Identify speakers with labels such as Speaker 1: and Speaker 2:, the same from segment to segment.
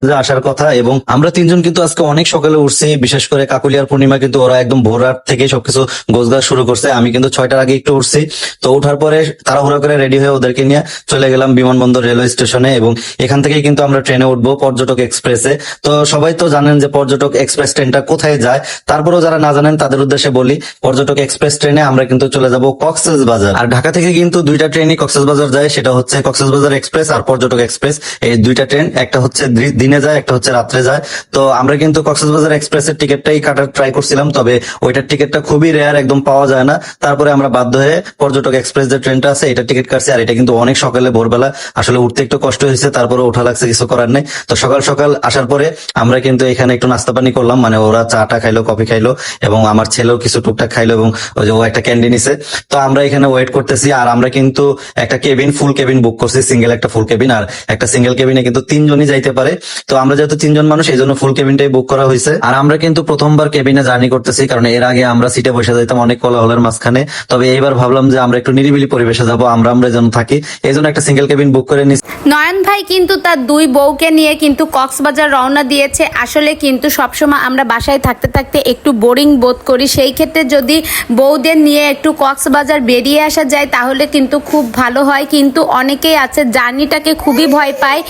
Speaker 1: যে আসার কথা। এবং আমরা তিনজন কিন্তু আজকে অনেক সকালে উঠছি, বিশেষ করে কাকুলিয়ার পূর্ণিমা কিন্তু ওরা একদম ভোর রাত থেকে সবকিছু গোছগাছ শুরু করছে। আমি কিন্তু 6টার আগে একটু উঠছি। তো ওঠার পরে তাড়াহুড়া করে রেডি হয়ে ওদেরকে নিয়ে চলে গেলাম বিমানবন্দর রেলওয়ে স্টেশনে, এবং এখান থেকে কিন্তু আমরা ট্রেনে উঠবো পর্যটক এক্সপ্রেসে। তো সবাই তো জানেন যে পর্যটক এক্সপ্রেস ট্রেনটা কোথায় যায়, তারপরেও যারা না জানেন তাদের উদ্দেশ্যে বলি, পর্যটক এক্সপ্রেস ট্রেনে আমরা কিন্তু চলে যাব কক্সবাজার। আর ঢাকা থেকে কিন্তু দুইটা ট্রেনই কক্সবাজার যায়, সেটা হচ্ছে কক্সবাজার এক্সপ্রেস আর পর্যটক এক্সপ্রেস। এই দুইটা ট্রেন, একটা হচ্ছে দিনে যায়, একটা হচ্ছে রাত্রে যায়। তো আমরা কিন্তু কক্সবাজার এক্সপ্রেসের টিকিটটাই কাটার ট্রাই করছিলাম, তবে ওইটার টিকিটটা খুবই রেয়ার, একদম পাওয়া যায় না। তারপরে আমরা বাধ্য হয়ে পর্যটক এক্সপ্রেস যে ট্রেনটা আছে এটা টিকিট কাটছি। আর এটা কিন্তু অনেক সকালে ভোরবেলা, আসলে উঠতে একটু কষ্ট হয়েছে, তারপরে ওঠা লাগছে, কিছু করার নেই। তো সকাল সকাল আসার পরে আমরা কিন্তু এখানে একটু নাস্তা পানি করলাম, মানে ওরা চাটা খাইলো, কফি খাইলো, এবং আমার ছেলেও কিছু টুকটাক খাইলো, এবং ওই যে ও একটা ক্যান্ডি নিছে। তো আমরা এখানে ওয়েট করতেছি। আর আমরা কিন্তু একটা কেবিন, ফুল কেবিন বুক করছি, সিঙ্গেল একটা ফুল কেবিন। আর একটা সিঙ্গেল কেবিনে কিন্তু 3জনই যাইতে পারে। তো আমরা যেহেতু 3জন মানুষ, এই জন্য ফুল কেবিনটাই বুক করা হয়েছে। আর আমরা কিন্তু প্রথমবার কেবিনে জার্নি করতেছি, কারণ এর আগে আমরা সিটে বসে যাইতাম অনেক কোলাহলের মাঝখানে। তবে এইবার ভাবলাম যে আমরা একটু নিরিবিলি পরিবেশে যাবো, আমরা আমরা যেন থাকি, এই জন্য একটা সিঙ্গেল কেবিন বুক করে নিচ্ছি।
Speaker 2: নয়ন ভাই কিন্তু তার দুই বউকে নিয়ে কিন্তু কক্সবাজার রওনা দিয়েছে। আসলে কিন্তু সবসময় আমরা বাসায় থাকতে থাকতে একটু বোরিং বোধ করি, সেই ক্ষেত্রে যদি বউদের নিয়ে একটু কক্সবাজার বেরিয়ে আসা যায় তাহলে কিন্তু খুব ভালো হয়। কিন্তু অনেকেই আছে জার্নিটাকে খুবই ভয় পায়,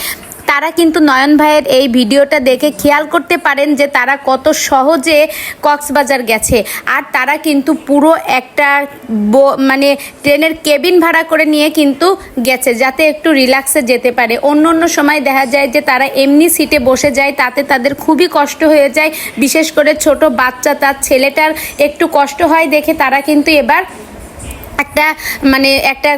Speaker 2: তারা কিন্তু নয়ন ভাইয়ের এই ভিডিওটা দেখে খেয়াল করতে পারেন যে তারা কত সহজে কক্সবাজার গেছে। আর তারা কিন্তু পুরো একটা মানে ট্রেনের কেবিন ভাড়া করে নিয়ে কিন্তু গেছে, যাতে একটু রিল্যাক্সে যেতে পারে। অন্য অন্য সময় দেখা যায় যে তারা এমনি সিটে বসে যায়, তাতে তাদের খুবই কষ্ট হয়ে যায়। বিশেষ করে ছোট বাচ্চা, তার ছেলেটার একটু কষ্ট হয় দেখে তারা কিন্তু এবার একটা মানে একটা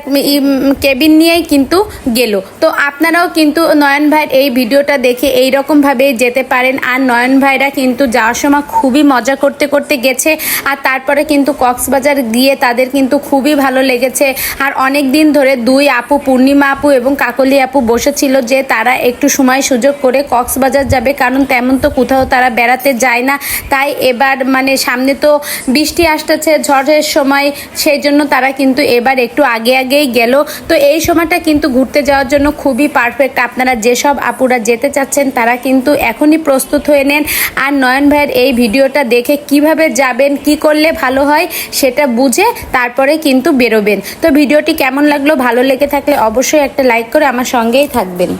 Speaker 2: কেবিন নিয়েই কিন্তু গেল। তো আপনারাও কিন্তু নয়ন ভাইয়ের এই ভিডিওটা দেখে এই রকমভাবে যেতে পারেন। আর নয়ন ভাইরা কিন্তু যাওয়ার সময় খুবই মজা করতে করতে গেছে, আর তারপরে কিন্তু কক্সবাজার গিয়ে তাদের কিন্তু খুবই ভালো লেগেছে। আর অনেক দিন ধরে দুই আপু, পূর্ণিমা আপু এবং কাকলি আপু বসেছিল যে তারা একটু সময় সুযোগ করে কক্সবাজার যাবে, কারণ তেমন তো কোথাও তারা বেড়াতে যায় না। তাই এবার মানে সামনে তো বৃষ্টি আসতেছে, ঝড়ের সময়, সেই জন্য তারা কিন্তু এবার একটু আগে আগেই গেল। তো এই সময়টা কিন্তু ঘুরতে যাওয়ার জন্য খুবই পারফেক্ট। আপনারা যেসব আপুরা যেতে চাচ্ছেন তারা কিন্তু এখনই প্রস্তুত হয়ে নেন। আর নয়ন ভাইয়ের এই ভিডিওটা দেখে কিভাবে যাবেন, কি করলে ভালো হয় সেটা বুঝে তারপরে কিন্তু বেরোবেন। তো ভিডিওটি কেমন লাগলো, ভালো লেগে থাকলে অবশ্যই একটা লাইক করে আমার সঙ্গেই থাকবেন।